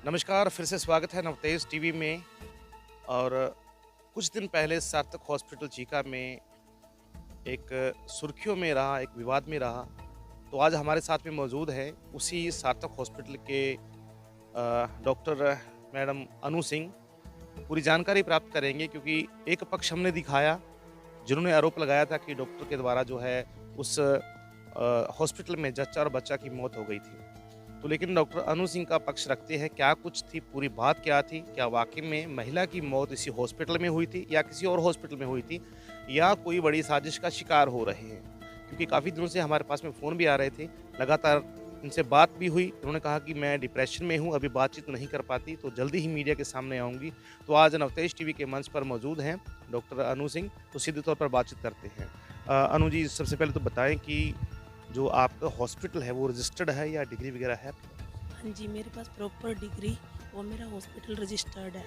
नमस्कार, फिर से स्वागत है नवतेज टीवी में। और कुछ दिन पहले सार्थक हॉस्पिटल चीका में एक सुर्खियों में रहा, एक विवाद में रहा। तो आज हमारे साथ में मौजूद है उसी सार्थक हॉस्पिटल के डॉक्टर मैडम अनु सिंह। पूरी जानकारी प्राप्त करेंगे क्योंकि एक पक्ष हमने दिखाया, जिन्होंने आरोप लगाया था कि डॉक्टर के द्वारा जो है उस हॉस्पिटल में जच्चा और बच्चा की मौत हो गई थी। तो लेकिन डॉक्टर अनु सिंह का पक्ष रखते हैं, क्या कुछ थी, पूरी बात क्या थी? क्या वाक़ई में महिला की मौत इसी हॉस्पिटल में हुई थी या किसी और हॉस्पिटल में हुई थी, या कोई बड़ी साजिश का शिकार हो रहे हैं? क्योंकि काफ़ी दिनों से हमारे पास में फ़ोन भी आ रहे थे, लगातार इनसे बात भी हुई। उन्होंने कहा कि मैं डिप्रेशन में हूँ, अभी बातचीत नहीं कर पाती, तो जल्दी ही मीडिया के सामने आऊँगी। तो आज नवतेज टीवी के मंच पर मौजूद हैं डॉक्टर अनु सिंह, तो सीधे तौर पर बातचीत करते हैं। अनु जी, सबसे पहले तो बताएँ कि जो आपका हॉस्पिटल है वो रजिस्टर्ड है या डिग्री वगैरह है? हाँ जी, मेरे पास प्रॉपर डिग्री और मेरा हॉस्पिटल रजिस्टर्ड है।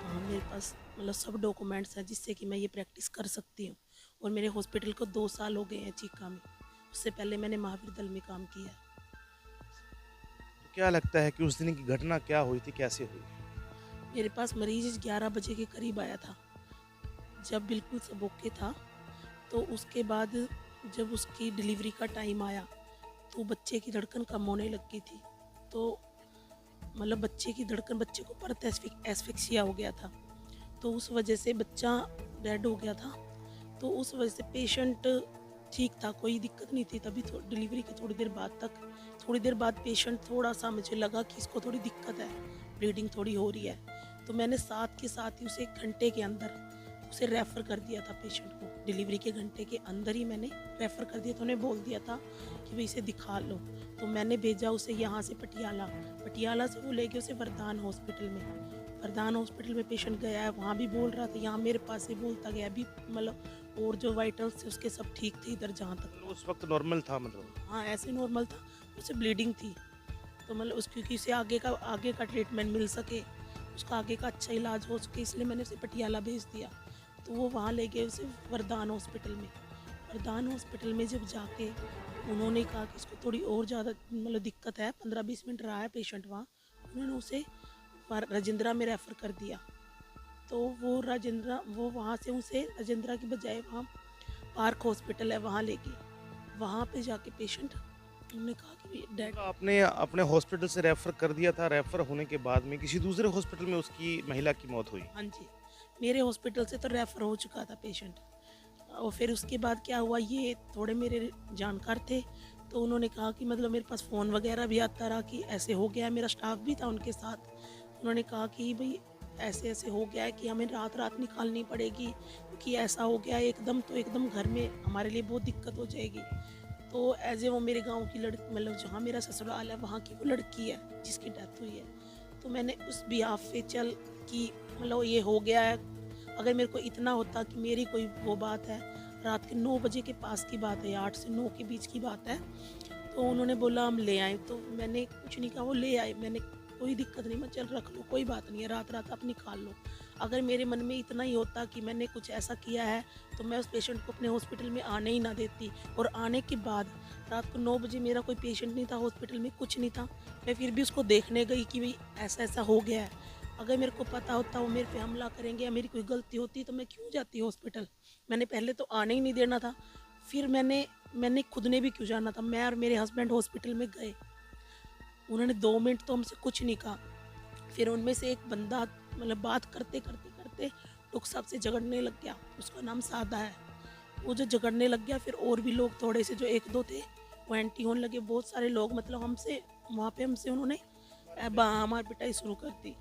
हाँ, मेरे पास मतलब सब डॉक्यूमेंट्स हैं जिससे कि मैं ये प्रैक्टिस कर सकती हूँ। और मेरे हॉस्पिटल को 2 साल हो गए हैं चीका में। उससे पहले मैंने महावीर दल में काम किया है। तो क्या लगता है कि उस दिन की घटना क्या हुई थी, कैसे हुई? मेरे पास मरीज़ 11 बजे के करीब आया था, जब बिल्कुल सब ओके था। तो उसके बाद जब उसकी डिलीवरी का टाइम आया, तो बच्चे की धड़कन कम होने लग गई थी। तो मतलब बच्चे की धड़कन, बच्चे को परत एस्फिक्सिया हो गया था। तो उस वजह से बच्चा डेड हो गया था। तो उस वजह से पेशेंट ठीक था, कोई दिक्कत नहीं थी। तभी डिलीवरी के थोड़ी देर बाद पेशेंट थोड़ा-सा मुझे लगा कि इसको थोड़ी दिक्कत है, ब्लीडिंग थोड़ी हो रही है। तो मैंने साथ के साथ ही उसे 1 घंटे के अंदर उसे रेफ़र कर दिया था पेशेंट को। डिलीवरी के घंटे के अंदर ही मैंने रेफ़र कर दिया था, उन्हें बोल दिया था कि भई इसे दिखा लो। तो मैंने भेजा उसे यहाँ से पटियाला, पटियाला से वो ले गए उसे वरदान हॉस्पिटल में। वरदान हॉस्पिटल में पेशेंट गया है, वहाँ भी बोल रहा था, यहाँ मेरे पास से बोलता गया अभी मतलब। और जो वाइटल्स थे उसके सब ठीक थे इधर जहाँ तक मतलब था। उस वक़्त नॉर्मल था मतलब? हाँ, ऐसे नॉर्मल था, उसे ब्लीडिंग थी। तो मतलब उस क्योंकि उसे आगे का ट्रीटमेंट मिल सके, उसका आगे का अच्छा इलाज हो सके, इसलिए मैंने उसे पटियाला भेज दिया। तो वो वहाँ ले गए उसे वरदान हॉस्पिटल में। वरदान हॉस्पिटल में जब जाके उन्होंने कहा कि इसको थोड़ी और ज़्यादा मतलब दिक्कत है, 15-20 मिनट रहा है पेशेंट वहाँ। उन्होंने उसे राजेंद्रा में रेफ़र कर दिया। तो वो वहाँ से उसे राजेंद्रा की बजाय वहाँ पार्क हॉस्पिटल है वहाँ ले गए। वहाँ पे जाके पेशेंट उन्होंने कहा कि ये डेड। मतलब आपने अपने हॉस्पिटल से रेफ़र कर दिया था, रेफ़र होने के बाद में किसी दूसरे हॉस्पिटल में उसकी महिला की मौत हुई? हाँ जी, मेरे हॉस्पिटल से तो रेफ़र हो चुका था पेशेंट। और फिर उसके बाद क्या हुआ, ये थोड़े मेरे जानकार थे, तो उन्होंने कहा कि मतलब मेरे पास फ़ोन वग़ैरह भी आता रहा कि ऐसे हो गया है, मेरा स्टाफ़ भी था उनके साथ। उन्होंने कहा कि भई ऐसे-ऐसे हो गया है कि हमें रात-रात निकालनी पड़ेगी, क्योंकि ऐसा हो गया है एकदम, तो एकदम घर में हमारे लिए बहुत दिक्कत हो जाएगी। तो ऐज़ ए वो मेरे गाँव की मतलब जहाँ मेरा ससुराल है वहाँ की वो लड़की है जिसकी डेथ हुई है। तो मैंने उस बिहाफ़ पे चल कि मतलब ये हो गया है, अगर मेरे को इतना होता कि मेरी कोई वो बात है, रात के 9 बजे के पास की बात है या 8 से 9 के बीच की बात है, तो उन्होंने बोला हम ले आएँ, तो मैंने कुछ नहीं कहा, वो ले आए। मैंने कोई दिक्कत नहीं, मैं चल रख लो, कोई बात नहीं है, रात-रात आप निकाल लो। अगर मेरे मन में इतना ही होता कि मैंने कुछ ऐसा किया है, तो मैं उस पेशेंट को अपने हॉस्पिटल में आने ही ना देती। और आने के बाद रात को 9 बजे मेरा कोई पेशेंट नहीं था हॉस्पिटल में, कुछ नहीं था। मैं फिर भी उसको देखने गई कि भई ऐसा-ऐसा हो गया है। अगर मेरे को पता होता वो मेरे पे हमला करेंगे या मेरी कोई गलती होती तो मैं क्यों जाती हॉस्पिटल? मैंने पहले तो आने ही नहीं देना था। फिर मैंने खुद ने भी क्यों जाना था? मैं और मेरे हस्बैंड हॉस्पिटल में गए। उन्होंने 2 मिनट तो हमसे कुछ नहीं कहा। फिर उनमें से एक बंदा मतलब बात करते डॉक्टर साहब से झगड़ने लग गया। उसका नाम सादा है। वो जो झगड़ने लग गया, फिर और भी लोग थोड़े से जो 1-2 थे वो एंटी होने लगे। बहुत सारे लोग मतलब हमसे वहाँ पे हमसे उन्होंने मार पिटाई शुरू कर दी।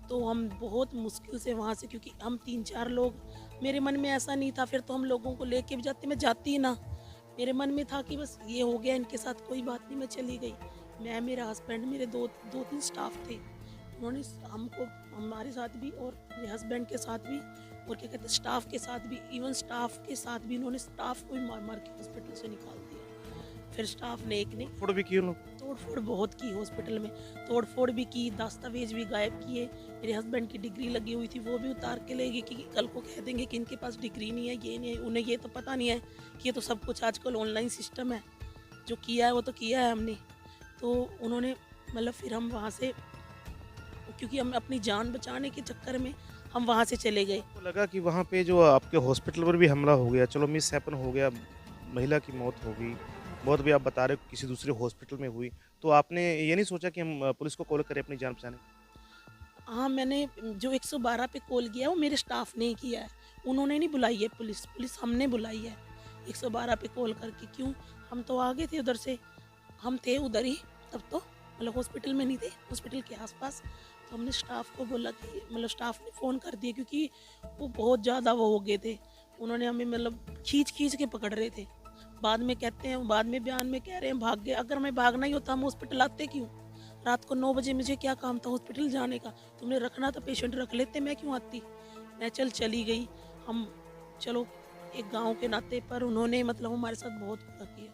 तो हम बहुत मुश्किल से वहाँ से, क्योंकि हम 3-4 लोग, मेरे मन में ऐसा नहीं था फिर तो हम लोगों को लेके भी जाते, मैं जाती ही ना। मेरे मन में था कि बस ये हो गया इनके साथ, कोई बात नहीं, मैं चली गई। मैं, मेरा हस्बैंड, मेरे 2-3 स्टाफ थे। उन्होंने हमको, हमारे साथ भी और मेरे हस्बैंड के साथ भी और क्या कहते हैं स्टाफ के साथ भी, इवन स्टाफ के साथ भी इन्होंने स्टाफ को भी मार-मार के हॉस्पिटल से निकाल दिया। फिर स्टाफ ने एक ने तोड़-फोड़ भी की उन लोग? तोड़-फोड़ बहुत की हॉस्पिटल में, तोड़-फोड़ भी की, दस्तावेज़ भी गायब किए। मेरे हस्बैंड की डिग्री लगी हुई थी, वो भी उतार के ले गए कि कल को कह देंगे कि इनके पास डिग्री नहीं है, ये नहीं है। उन्हें ये तो पता नहीं है कि ये तो सब कुछ आजकल ऑनलाइन सिस्टम है, जो किया है वो तो किया है हमने। तो उन्होंने मतलब फिर हम वहाँ से क्योंकि हम अपनी जान बचाने के चक्कर में हम वहाँ से चले गए। आपको लगा कि वहाँ पे जो आपके हॉस्पिटल पर भी हमला हो गया, चलो मिसहैपन हो गया, महिला की मौत हो गई, मौत भी आप बता रहे हो किसी दूसरे हॉस्पिटल में हुई, तो आपने ये नहीं सोचा कि हम पुलिस को कॉल करें अपनी जान बचाने? हाँ, मैंने जो 112 पे कॉल किया वो मेरे स्टाफ ने ही किया है। उन्होंने नहीं बुलाई है पुलिस, पुलिस हमने बुलाई है 112 पे कॉल करके। क्यों? हम तो आ गए थे उधर से, हम थे उधर ही तब तो, मतलब हॉस्पिटल में नहीं थे, हॉस्पिटल के आस-पास। तो हमने स्टाफ को बोला कि मतलब स्टाफ ने फ़ोन कर दिया क्योंकि वो बहुत ज़्यादा वो हो गए थे। उन्होंने हमें मतलब खींच-खींच के पकड़ रहे थे। बाद में कहते हैं, बाद में बयान में कह रहे हैं भाग गए। अगर हमें भागना ही होता हम हॉस्पिटल आते क्यों? रात को 9 बजे मुझे क्या काम था हॉस्पिटल जाने का? तुमने रखना था पेशेंट रख लेते, मैं क्यों आती? मैं चली गई। हम चलो एक गाँव के नाते पर उन्होंने मतलब हमारे साथ बहुत बुरा किया।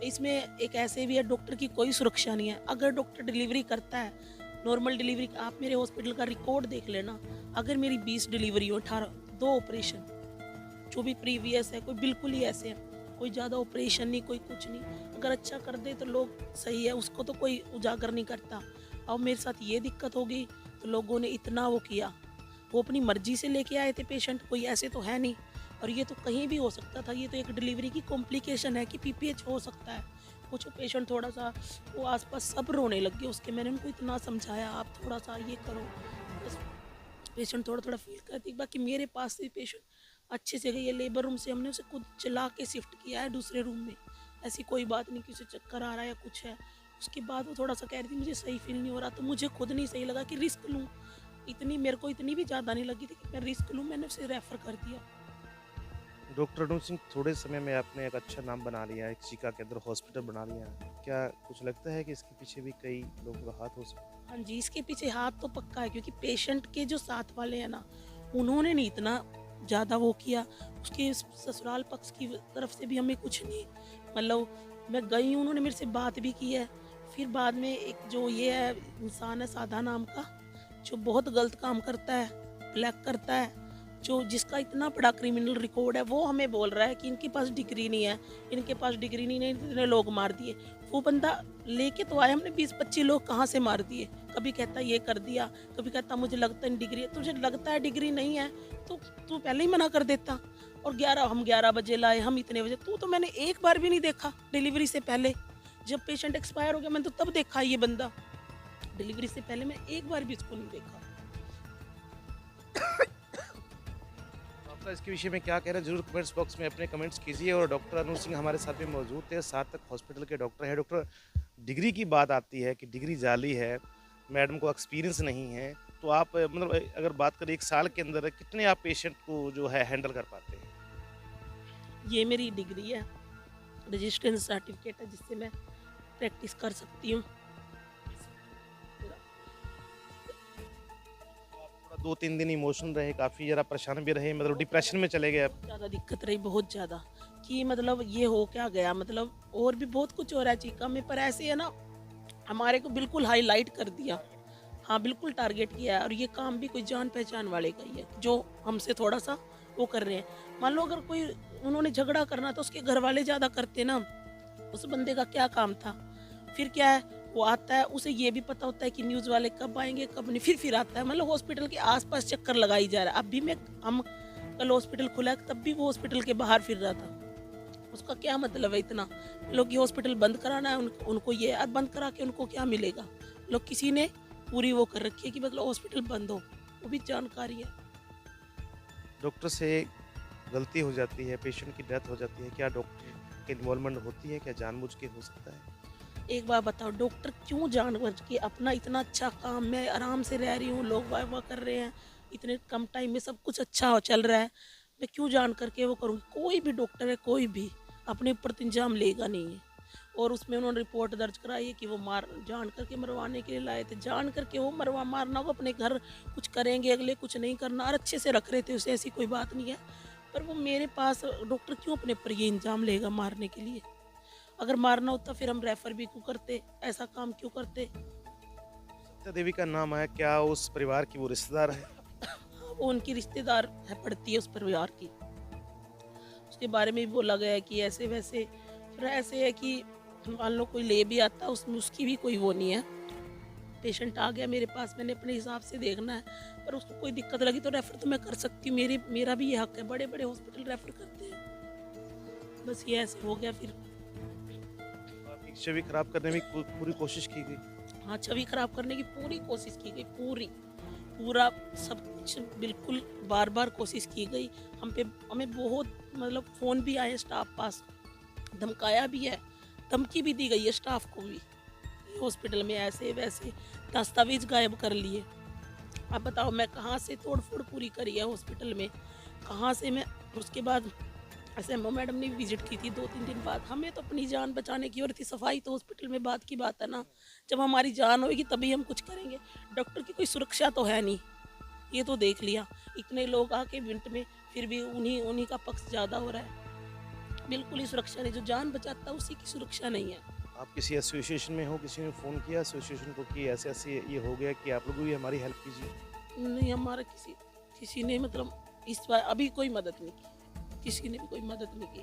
इसमें एक ऐसे भी है डॉक्टर की कोई सुरक्षा नहीं है। अगर डॉक्टर डिलीवरी करता है, नॉर्मल डिलीवरी आप मेरे हॉस्पिटल का रिकॉर्ड देख लेना। अगर मेरी 20 डिलीवरी हो 18 2 ऑपरेशन जो भी प्रीवियस है, कोई बिल्कुल ही ऐसे है। कोई ज़्यादा ऑपरेशन नहीं, कोई कुछ नहीं। अगर अच्छा कर दे तो लोग सही है, उसको तो कोई उजागर नहीं करता। अब मेरे साथ ये दिक्कत हो गई तो लोगों ने इतना वो किया। वो अपनी मर्ज़ी से लेके आए थे पेशेंट, कोई ऐसे तो है नहीं। और ये तो कहीं भी हो सकता था, ये तो एक डिलीवरी की कॉम्प्लिकेशन है कि पीपीएच हो सकता है। कुछ पेशेंट थोड़ा-सा वो आस-पास सब रोने लग गए उसके, मैंने उनको इतना समझाया आप थोड़ा-सा ये करो। बस पेशेंट थोड़ा-थोड़ा फ़ील करती, बाकी मेरे पास से पेशेंट अच्छे से गई है। लेबर रूम से हमने उसे खुद चला के शिफ्ट किया है दूसरे रूम में। ऐसी कोई बात नहीं कि उसे चक्कर आ रहा है या कुछ है। उसके बाद वो थोड़ा-सा कह रही थी मुझे सही फ़ील नहीं हो रहा, तो मुझे खुद नहीं सही लगा कि रिस्क लूँ। इतनी मेरे को इतनी भी ज़्यादा नहीं लगी थी कि मैं रिस्क लूँ, मैंने उसे रेफ़र कर दिया। डॉक्टर अनूप सिंह, थोड़े समय में आपने एक अच्छा नाम बना लिया है, एक चीका के अंदर हॉस्पिटल बना लिया है। क्या कुछ लगता है कि इसके पीछे भी कई लोगों का हाथ हो सकता है? हाँ जी, इसके पीछे हाथ तो पक्का है क्योंकि पेशेंट के जो साथ वाले हैं ना, उन्होंने नहीं इतना ज़्यादा वो किया। उसके ससुराल पक्ष की तरफ से भी हमें कुछ नहीं, मतलब मैं गई हूँ, उन्होंने मेरे से बात भी की है। फिर बाद में एक जो ये है इंसान है साधा नाम का, जो बहुत गलत काम करता है, ब्लैक करता है, जो जिसका इतना बड़ा क्रिमिनल रिकॉर्ड है, वो हमें बोल रहा है कि इनके पास डिग्री नहीं है, इनके पास डिग्री नहीं है, इतने लोग मार दिए। वो बंदा लेके तो आया, हमने 20-25 लोग कहाँ से मार दिए। कभी कहता ये कर दिया, कभी कहता मुझे लगता है डिग्री है। तुझे लगता है डिग्री नहीं है, तो तू पहले ही मना कर देता। और 11 बजे लाए, हम इतने बजे, तो मैंने एक बार भी नहीं देखा डिलीवरी से पहले। जब पेशेंट एक्सपायर हो गया मैंने तो तब देखा ये बंदा। डिलीवरी से पहले मैं एक बार भी इसको नहीं देखा। तो आपका इसके विषय में क्या कहना है, ज़रूर कमेंट्स बॉक्स में अपने कमेंट्स कीजिए। और डॉक्टर अनूप सिंह हमारे साथ में मौजूद थे, सार्थक हॉस्पिटल के डॉक्टर हैं। डॉक्टर, डिग्री की बात आती है कि डिग्री जाली है, मैडम को एक्सपीरियंस नहीं है, तो आप मतलब अगर बात करें 1 साल के अंदर कितने आप पेशेंट को जो है हैंडल कर पाते हैं? ये मेरी डिग्री है, रजिस्ट्रेशन सर्टिफिकेट है जिससे मैं प्रैक्टिस कर सकती हूँ। तो आप थोड़ा 2-3 दिन इमोशनल रहे, काफ़ी ज़रा परेशान भी रहे, मतलब डिप्रेशन में चले गए आप? बहुत ज़्यादा दिक्कत रही, बहुत ज़्यादा, कि मतलब ये हो क्या गया, मतलब और भी बहुत कुछ हो रहा है चीका में, पर ऐसे है ना, हमारे को बिल्कुल हाईलाइट कर दिया। हाँ, बिल्कुल टारगेट किया है और ये काम भी कोई जान-पहचान वाले का ही है, जो हमसे थोड़ा-सा वो कर रहे हैं। मान लो अगर कोई उन्होंने झगड़ा करना तो उसके घरवाले ज़्यादा करते ना, उस बंदे का क्या काम था? फिर क्या है, वो आता है, उसे ये भी पता होता है कि न्यूज़ वाले कब आएँगे, कब नहीं, फिर आता है। मतलब हॉस्पिटल के आस-पास चक्कर लगाई जा रहा है। अब भी मैं हम कल हॉस्पिटल खुला है, तब भी वो हॉस्पिटल के बाहर फिर रहा था। उसका क्या मतलब है इतना? लोग ये हॉस्पिटल बंद कराना है उनको, ये और बंद करा के उनको क्या मिलेगा? लोग किसी ने पूरी वो कर रखी है कि मतलब हॉस्पिटल बंद हो, वो भी जानकारी है। डॉक्टर से गलती हो जाती है, पेशेंट की डेथ हो जाती है, क्या डॉक्टर की इन्वॉल्वमेंट होती है? क्या जानबूझ के हो सकता है? एक बात बताओ, डॉक्टर क्यों जानबूझ के अपना इतना अच्छा काम, मैं आराम से रह रही हूँ, लोग वाह-वाह कर रहे हैं, इतने कम टाइम में सब कुछ अच्छा हो चल रहा है, मैं क्यों जान करके वो करूँगी? कोई भी डॉक्टर है, कोई भी अपने ऊपर तो इल्ज़ाम लेगा नहीं है। और उसमें उन्होंने रिपोर्ट दर्ज कराई है कि वो मार जान करके मरवाने के लिए लाए थे, जान करके वो मारना, वो अपने घर कुछ करेंगे अगले, कुछ नहीं करना, और अच्छे से रख रहे थे उसे, ऐसी कोई बात नहीं है। पर वो मेरे पास डॉक्टर क्यों अपने ऊपर ये इल्ज़ाम लेगा मारने के लिए? अगर मारना होता फिर हम रेफर भी क्यों करते, ऐसा काम क्यों करते? सत्या देवी का नाम आया, क्या उस परिवार की वो रिश्तेदार है? वो उनकी रिश्तेदार है, पड़ती है उस परिवार की। उसके बारे में भी बोला गया है कि ऐसे वैसे, फिर ऐसे है कि मान लो कोई ले भी आता, उसमें उसकी भी कोई वो नहीं है, पेशेंट आ गया मेरे पास, मैंने अपने हिसाब से देखना है, पर उसको कोई दिक्कत लगी तो रेफ़र तो मैं कर सकती हूँ, मेरा भी ये हक है, बड़े-बड़े हॉस्पिटल रेफ़र करते हैं। बस ये ऐसे हो गया फिर। आपकी छवि खराब करने में पूरी कोशिश की गई। हाँ, छवि खराब करने की पूरी कोशिश की गई, पूरा सब कुछ बिल्कुल बार-बार कोशिश की गई। हमें बहुत मतलब फ़ोन भी आए स्टाफ पास, धमकाया भी है, धमकी भी दी गई है स्टाफ को भी। हॉस्पिटल में ऐसे-वैसे दस्तावेज़ गायब कर लिए। अब बताओ मैं कहाँ से तोड़-फोड़ पूरी करी है हॉस्पिटल में, कहाँ से मैं उसके बाद एसएमओ मैडम ने विज़िट की थी 2-3 दिन बाद। हमें तो अपनी जान बचाने की और थी, सफाई तो हॉस्पिटल में बात की बात है ना। जब हमारी जान होएगी तभी हम कुछ करेंगे। डॉक्टर की कोई सुरक्षा तो है नहीं, ये तो देख लिया। इतने लोग आके मिनट में फिर भी उन्हीं उन्हीं का पक्ष ज़्यादा हो रहा है। बिल्कुल ही सुरक्षा नहीं, जो जान बचाता है उसी की सुरक्षा नहीं है। आप किसी एसोसिएशन में हो, किसी ने फ़ोन किया एसोसिएशन को कि ऐसे-ऐसे ये हो गया कि आप लोग भी हमारी हेल्प कीजिए? नहीं हमारा किसी किसी ने मतलब इस बार अभी कोई मदद नहीं की, किसी ने भी कोई मदद नहीं की।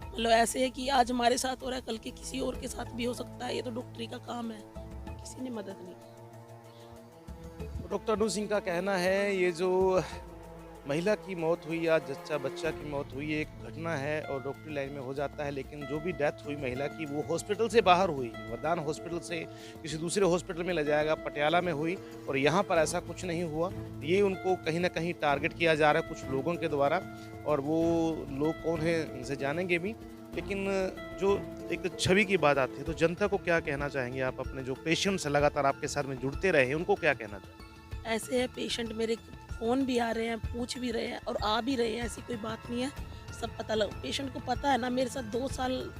मतलब ऐसे है कि आज हमारे साथ हो रहा है, कल के किसी और के साथ भी हो सकता है, ये तो डॉक्टरी का काम है। किसी ने मदद नहीं की। तो डॉक्टर अनु सिंह का कहना है ये जो महिला की मौत हुई या जच्चा बच्चा की मौत हुई ये एक घटना है और डॉक्टरी लाइन में हो जाता है, लेकिन जो भी डेथ हुई महिला की वो हॉस्पिटल से बाहर हुई, वरदान हॉस्पिटल से किसी दूसरे हॉस्पिटल में ले जाएगा, पटियाला में हुई और यहाँ पर ऐसा कुछ नहीं हुआ। ये उनको कहीं ना कहीं टारगेट किया जा रहा है कुछ लोगों के द्वारा और वो लोग कौन है इनसे जानेंगे भी। लेकिन जो एक छवि की बात आती है तो जनता को क्या कहना चाहेंगे आप? अपने जो पेशेंट्स लगातार आपके साथ में जुड़ते रहे हैं उनको क्या कहना चाहेंगे? ऐसे है पेशेंट मेरे फ़ोन भी आ रहे हैं, पूछ भी रहे हैं और आ भी रहे हैं, ऐसी कोई बात नहीं है। सब पता लग पेशेंट को पता है ना, मेरे साथ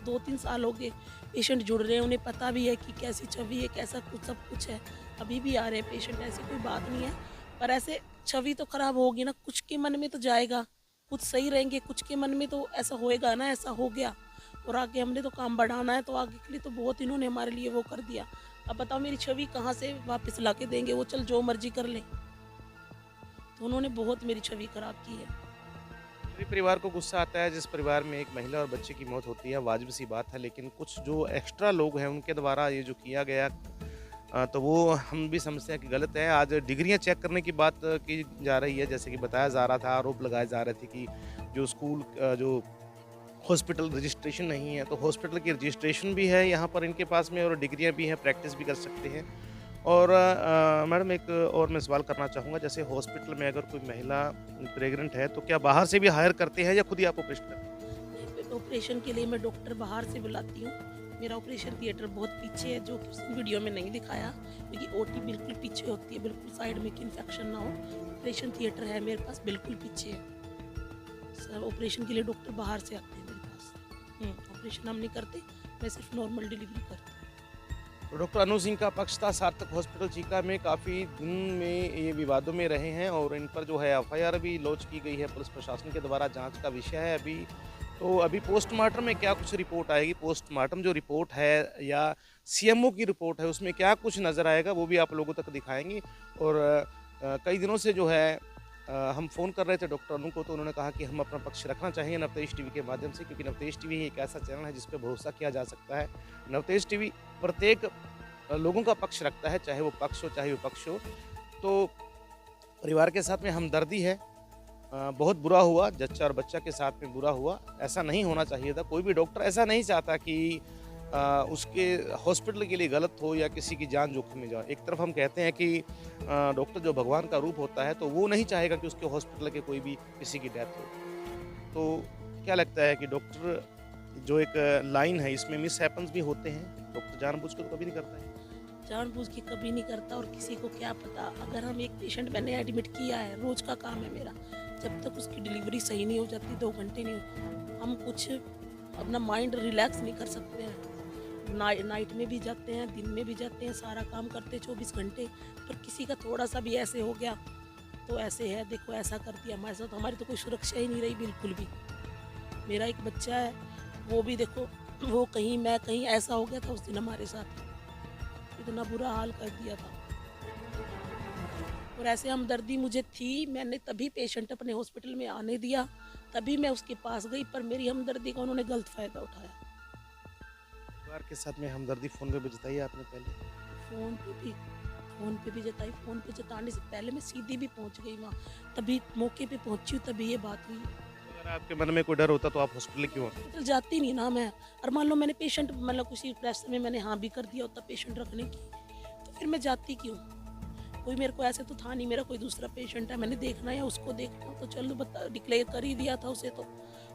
2-3 साल हो गए पेशेंट जुड़ रहे हैं, उन्हें पता भी है कि कैसी छवि है, कैसा कुछ सब कुछ है। अभी भी आ रहे हैं पेशेंट, ऐसी कोई बात नहीं है। पर ऐसे छवि तो खराब होगी ना, कुछ के मन में तो जाएगा, कुछ सही रहेंगे, कुछ के मन में तो ऐसा होएगा ना, ऐसा हो गया और आगे हमने तो काम बढ़ाना है, तो आगे के लिए तो बहुत इन्होंने हमारे लिए वो कर दिया। अब बताओ मेरी छवि कहाँ से वापस लाके देंगे, वो चल जो मर्ज़ी कर लें। तो उन्होंने बहुत मेरी छवि खराब की है। सभी परिवार को गुस्सा आता है जिस परिवार में एक महिला और बच्चे की मौत होती है, वाजिब सी बात है, लेकिन कुछ जो एक्स्ट्रा लोग हैं उनके द्वारा ये जो किया गया तो वो हम भी समझते हैं कि गलत है। आज डिग्रियां चेक करने की बात की जा रही है, जैसे कि बताया जा रहा था, आरोप लगाए जा रहे थे कि जो स्कूल जो हॉस्पिटल रजिस्ट्रेशन नहीं है तो हॉस्पिटल की रजिस्ट्रेशन भी है यहाँ पर इनके पास में और डिग्रियां भी हैं, प्रैक्टिस भी कर सकते हैं। और मैडम एक और मैं सवाल करना चाहूँगा, जैसे हॉस्पिटल में अगर कोई महिला प्रेग्नेंट है तो क्या बाहर से भी हायर करते हैं या खुद ही आप ऑपरेशन करते हैं? ऑपरेशन के लिए मैं डॉक्टर बाहर से बुलाती हूँ। मेरा ऑपरेशन थिएटर बहुत पीछे है, जो कि उस वीडियो में नहीं दिखाया, क्योंकि ओटी बिल्कुल पीछे होती है, बिल्कुल साइड में कि इन्फेक्शन ना हो। ऑपरेशन थिएटर है मेरे पास, बिल्कुल पीछे है। सब ऑपरेशन के लिए डॉक्टर बाहर से आते हैं मेरे पास। ऑपरेशन हम नहीं करते, मैं सिर्फ नॉर्मल डिलीवरी करती हूँ। तो डॉक्टर अनु सिंह का पक्ष था सार्थक हॉस्पिटल चीका में काफ़ी दिन में ये विवादों में रहे हैं और इन पर जो है एफआईआर भी लॉन्च की गई है पुलिस प्रशासन के द्वारा, जांच का विषय है अभी। तो अभी पोस्टमार्टम में क्या कुछ रिपोर्ट आएगी, पोस्टमार्टम जो रिपोर्ट है या सीएमओ की रिपोर्ट है उसमें क्या कुछ नज़र आएगा वो भी आप लोगों तक दिखाएंगे। और कई दिनों से जो है हम फ़ोन कर रहे थे डॉक्टर अनु को तो उन्होंने कहा कि हम अपना पक्ष रखना चाहेंगे नवतेज टीवी के माध्यम से, क्योंकि नवतेज टीवी एक ऐसा चैनल है जिस पर भरोसा किया जा सकता है। नवतेज टीवी प्रत्येक लोगों का पक्ष रखता है, चाहे वो पक्ष हो चाहे विपक्ष हो। तो परिवार के साथ में हमदर्दी है। बहुत बुरा हुआ, जच्चा और बच्चा के साथ में बुरा हुआ, ऐसा नहीं होना चाहिए था। कोई भी डॉक्टर ऐसा नहीं चाहता कि उसके हॉस्पिटल के लिए गलत हो या किसी की जान जोखिम में जाए। एक तरफ हम कहते हैं कि डॉक्टर जो भगवान का रूप होता है तो वो नहीं चाहेगा कि उसके हॉस्पिटल के कोई भी किसी की डेथ हो। तो क्या लगता है कि डॉक्टर जो एक लाइन है इसमें मिस हैपन्स भी होते हैं, डॉक्टर जानबूझ के तो कभी नहीं करता है। जानबूझ के कभी नहीं करता और किसी को क्या पता, अगर हम एक पेशेंट मैंने एडमिट किया है, रोज का काम है मेरा, जब तक उसकी डिलीवरी सही नहीं हो जाती 2 घंटे नहीं, हम कुछ अपना माइंड रिलैक्स नहीं कर सकते हैं। नाइट में भी जाते हैं, दिन में भी जाते हैं, सारा काम करते 24 घंटे, पर किसी का थोड़ा सा भी ऐसे हो गया तो ऐसे है, देखो ऐसा कर दिया हमारे साथ, हमारी तो कोई सुरक्षा ही नहीं रही बिल्कुल भी। मेरा एक बच्चा है, वो भी देखो, वो कहीं मैं कहीं, ऐसा हो गया था उस दिन हमारे साथ, इतना बुरा हाल कर दिया था। और ऐसे हमदर्दी मुझे थी, मैंने तभी पेशेंट अपने हॉस्पिटल में आने दिया, तभी मैं उसके पास गई, पर मेरी हमदर्दी का उन्होंने गलत फ़ायदा उठाया। परिवार के साथ में हमदर्दी फ़ोन पे भी जताई आपने पहले? फ़ोन पे भी जताई, फ़ोन पे जताने से पहले मैं सीधी भी पहुँच गई वहाँ। तभी मौके पे पहुँची हूँ, तभी ये बात हुई। अगर आपके मन में कोई डर होता तो आप हॉस्पिटल क्यों आते? हॉस्पिटल जाती नहीं ना मैं। और मान लो मैंने पेशेंट मतलब किसी प्रेशर में मैंने हाँ भी कर दिया होता पेशेंट रखने की, तो फिर मैं जाती क्यों? कोई मेरे को ऐसे तो था नहीं मेरा कोई दूसरा पेशेंट है, मैंने देखना या उसको देखना, तो चलो बता डिक्लेयर कर ही दिया था उसे तो।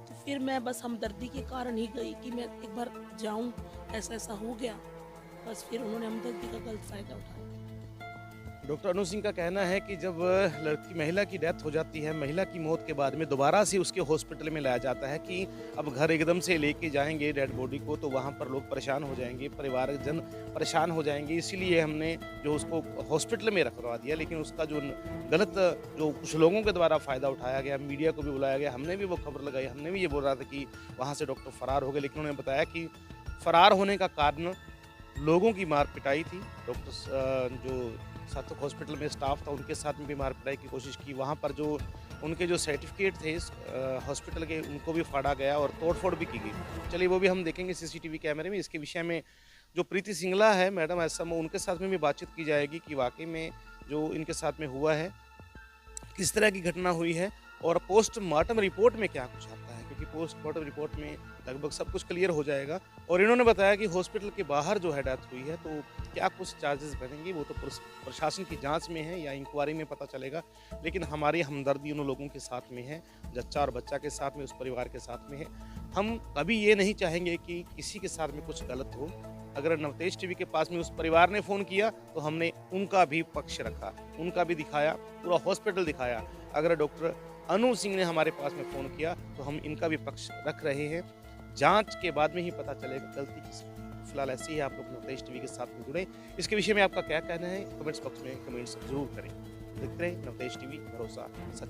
तो फिर मैं बस हमदर्दी के कारण ही गई कि मैं एक बार जाऊँ, ऐसा-ऐसा हो गया। बस फिर उन्होंने हमदर्दी का गलत फ़ायदा उठाया। डॉक्टर अनु सिंह का कहना है कि जब लड़की महिला की डेथ हो जाती है, महिला की मौत के बाद में दोबारा से उसके हॉस्पिटल में लाया जाता है कि अब घर एकदम से लेके जाएँगे डेड बॉडी को तो वहाँ पर लोग परेशान हो जाएँगे, परिवारजन परेशान हो जाएँगे। इसीलिए हमने जो उसको हॉस्पिटल में रखवा दिया, लेकिन उसका जो गलत जो कुछ लोगों के द्वारा फ़ायदा उठाया गया, मीडिया को भी बुलाया गया, हमने भी वो खबर लगाई, हमने भी ये बोल रहा था कि वहाँ से डॉक्टर फरार हो गए, लेकिन उन्होंने बताया कि फरार होने का कारण लोगों की मार पिटाई थी। जो सार्थक हॉस्पिटल में स्टाफ था उनके साथ में भी मार पिटाई की कोशिश की। वहाँ पर जो उनके जो सर्टिफिकेट थे हॉस्पिटल के उनको भी फाड़ा गया और तोड़-फोड़ भी की गई। चलिए वो भी हम देखेंगे सीसीटीवी कैमरे में। इसके विषय में जो प्रीति सिंगला है मैडम एसएमओ उनके साथ में भी बातचीत की जाएगी कि वाक़ई में जो इनके साथ में हुआ है, किस तरह की घटना हुई है और पोस्टमार्टम रिपोर्ट में क्या कुछ आता है, क्योंकि पोस्टमार्टम रिपोर्ट में लगभग सब कुछ क्लियर हो जाएगा। और इन्होंने बताया कि हॉस्पिटल के बाहर जो है डेथ हुई है, तो क्या कुछ चार्जेस बनेंगे वो तो प्रशासन की जांच में है या इंक्वायरी में पता चलेगा। लेकिन हमारी हमदर्दी उन लोगों के साथ में है, जच्चा और बच्चा के साथ में, उस परिवार के साथ में है। हम कभी ये नहीं चाहेंगे कि किसी के साथ में कुछ गलत हो। अगर नवतेज टीवी के पास में उस परिवार ने फ़ोन किया तो हमने उनका भी पक्ष रखा, उनका भी दिखाया, पूरा हॉस्पिटल दिखाया। अगर डॉक्टर अनु सिंह ने हमारे पास में फ़ोन किया तो हम इनका भी पक्ष रख रहे हैं। जांच के बाद में ही पता चलेगा गलती किसकी। फिलहाल ऐसे ही आप लोग नवतेज टीवी के साथ में जुड़ें। इसके विषय में आपका क्या कहना है कमेंट्स बॉक्स में कमेंट्स ज़रूर करें। देखते रहें नवतेज टीवी, भरोसा सच।